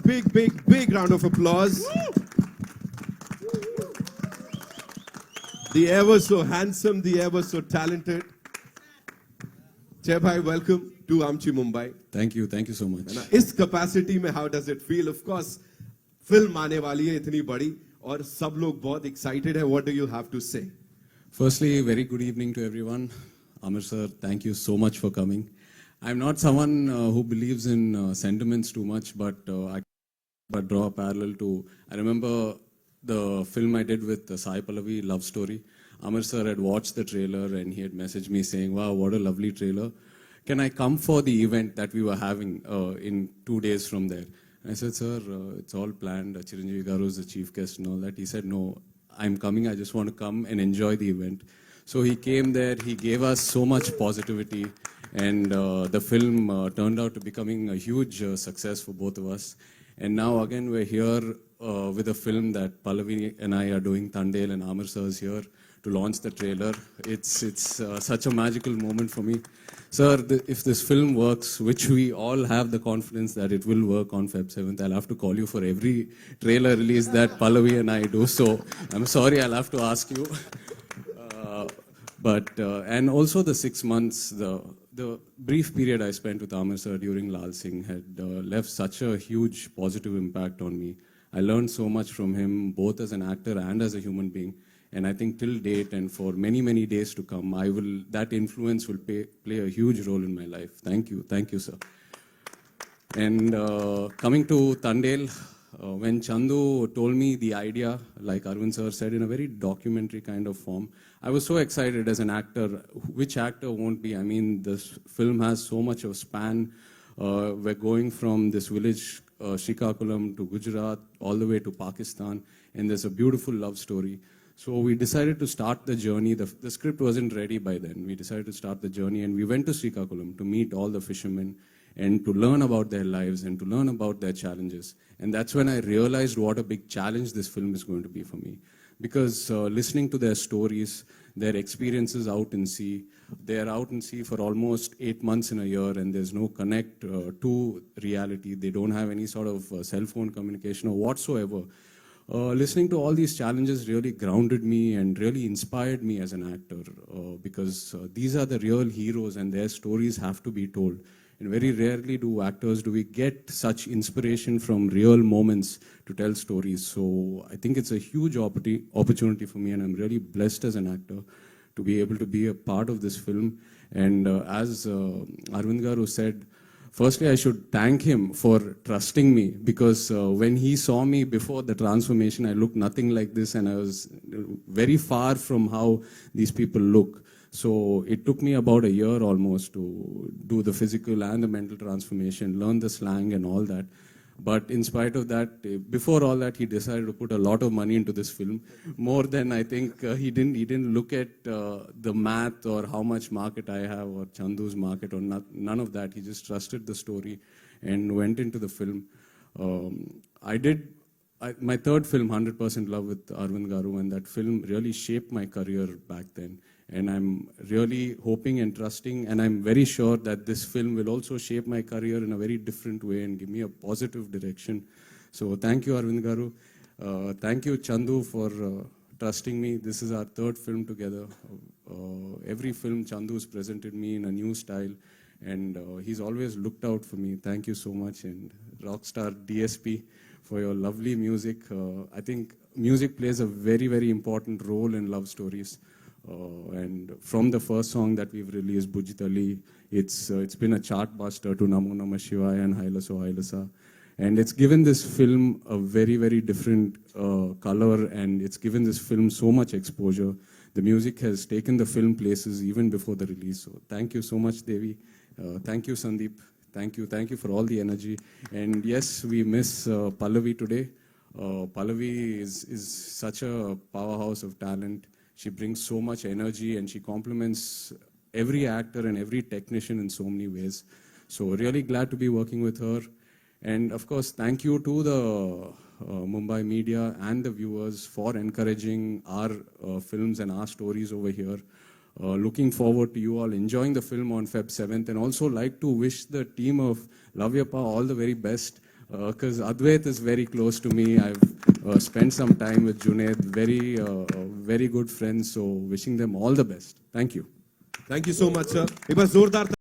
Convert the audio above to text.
Big round of applause. The ever so handsome, the ever so talented Jai Bhai, welcome to Amchi Mumbai. Thank you so much. इस capacity में how does it feel? Of course, film आने वाली है इतनी बड़ी और सब लोग बहुत excited है. What do you have to say? Firstly, very good evening to everyone. Amir sir, thank you so much for coming. I'm not someone who believes in sentiments too much, but I draw a parallel to, I remember the film I did with Sai Pallavi, Love Story. Amir sir had watched the trailer and he had messaged me saying, wow, what a lovely trailer. Can I come for the event that we were having in 2 days from there? And I said, sir, it's all planned. Chiranjeevi Garu is the chief guest and all that. He said, no, I'm coming. I just want to come and enjoy the event. So he came there. He gave us so much positivity. And the film turned out to becoming a huge success for both of us. And now again, we're here with a film that Pallavi and I are doing. Tandel and Amir sir is here to launch the trailer. It's such a magical moment for me. Sir, if this film works, which we all have the confidence that it will work on Feb 7th, I'll have to call you for every trailer release that Pallavi and I do. So I'm sorry, I'll have to ask you. And also the 6 months, the brief period I spent with Amir sir during Lal Singh had left such a huge positive impact on me. I learned so much from him, both as an actor and as a human being. And I think till date and for many, many days to come, that influence will play a huge role in my life. Thank you, sir. And coming to Tandel, when Chandu told me the idea, like Arvind sir said, in a very documentary kind of form, I was so excited as an actor. Which actor won't be? I mean, this film has so much of span. We're going from this village, Srikakulam, to Gujarat, all the way to Pakistan, and there's a beautiful love story. So we decided to start the journey. The script wasn't ready by then. We decided to start the journey, and we went to Srikakulam to meet all the fishermen and to learn about their lives and to learn about their challenges. And that's when I realized what a big challenge this film is going to be for me. Because listening to their stories, their experiences out in sea, they're out in sea for almost 8 months in a year, and there's no connect to reality. They don't have any sort of cell phone communication or whatsoever. Listening to all these challenges really grounded me and really inspired me as an actor because these are the real heroes and their stories have to be told. And very rarely do actors, do we get such inspiration from real moments to tell stories. So I think it's a huge opportunity for me, and I'm really blessed as an actor to be able to be a part of this film. And as Arvind Garu said, firstly, I should thank him for trusting me because when he saw me before the transformation, I looked nothing like this and I was very far from how these people look. So it took me about a year almost to do the physical and the mental transformation, learn the slang and all that. But in spite of that, before all that, he decided to put a lot of money into this film. More than I think he didn't look at the math or how much market I have or Chandu's market or none of that. He just trusted the story and went into the film. My third film, 100% Love with Arvind Garu, and that film really shaped my career back then. And I'm really hoping and trusting, and I'm very sure that this film will also shape my career in a very different way and give me a positive direction. So thank you, Arvind Garu. Thank you, Chandu, for trusting me. This is our third film together. Every film, Chandu's presented me in a new style, and he's always looked out for me. Thank you so much. And Rockstar DSP for your lovely music. I think music plays a very, very important role in love stories. And from the first song that we've released, Bujitali, it's been a chart buster to Namo Namah Shivaya and Hailaso Hailasa. And it's given this film a very, very different color, and it's given this film so much exposure. The music has taken the film places even before the release. So thank you so much, Devi. Thank you, Sandeep. Thank you for all the energy. And yes, we miss Pallavi today. Pallavi is such a powerhouse of talent. She brings so much energy and she complements every actor and every technician in so many ways. So really glad to be working with her. And of course, thank you to the Mumbai media and the viewers for encouraging our films and our stories over here. Looking forward to you all enjoying the film on Feb 7th, and also like to wish the team of Lavyapa all the very best. because Advait is very close to me. I've spent some time with Junaid, very good friends. So wishing them all the best. Thank you. Thank you so much, sir. एक बार जोरदार